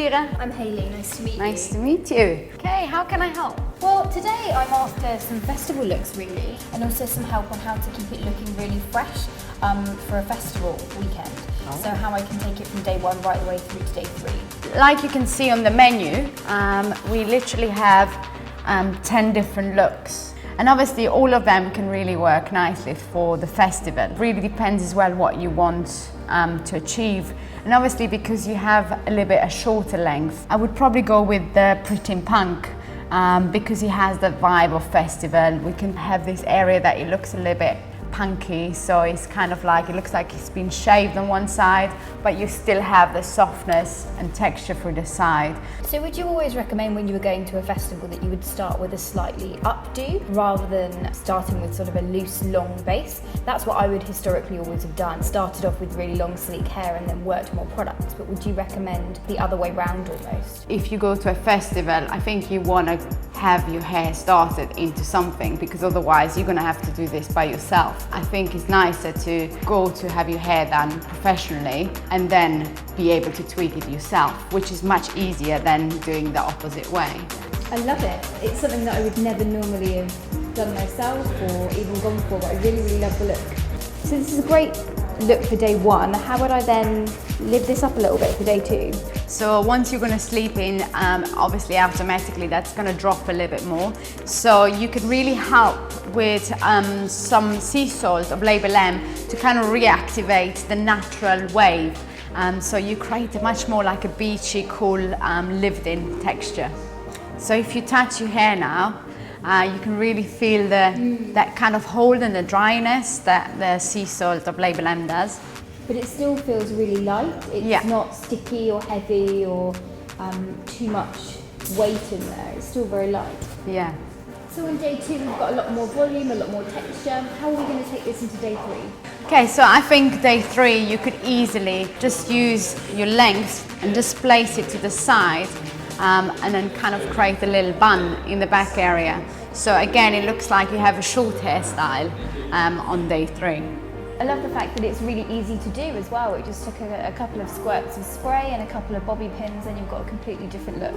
Indira. I'm Hayley, nice to meet you. Nice to meet you. Okay, how can I help? Well, today I'm after some festival looks really, and also some help on how to keep it looking really fresh for a festival weekend. Oh. So how I can take it from day one right the way through to day 3. Like you can see on the menu, we literally have 10 different looks. And obviously all of them can really work nicely for the festival. It really depends as well what you want to achieve. And obviously because you have a little bit a shorter length, I would probably go with the Pretty in Punk because it has the vibe of festival. We can have this area that it looks a little bit punky, so it's kind of like, it looks like it's been shaved on one side, but you still have the softness and texture through the side. So would you always recommend when you were going to a festival that you would start with a slightly updo rather than starting with sort of a loose, long base? That's what I would historically always have done. Started off with really long, sleek hair and then worked more products. But would you recommend the other way round almost? If you go to a festival, I think you want to have your hair started into something, because otherwise you're going to have to do this by yourself. I think it's nicer to go to have your hair done professionally and then be able to tweak it yourself, which is much easier than doing the opposite way. I love it. It's something that I would never normally have done myself or even gone for, but I really, really love the look. So this is a great look for day 1. How would I then live this up a little bit for day 2? So once you're going to sleep in, obviously automatically that's going to drop a little bit more. So you could really help with some sea salt of Label M to kind of reactivate the natural wave. So you create a much more like a beachy, cool, lived-in texture. So if you touch your hair now, you can really feel that kind of hold and the dryness that the sea salt of Label M does. But it still feels really light. It's not sticky or heavy or too much weight in there. It's still very light. Yeah. So on day 2 we've got a lot more volume, a lot more texture. How are we going to take this into day 3? Okay, so I think day 3 you could easily just use your length and just place it to the side and then kind of create a little bun in the back area. So again, it looks like you have a short hairstyle on day 3. I love the fact that it's really easy to do as well. It just took a couple of squirts of spray and a couple of bobby pins and you've got a completely different look.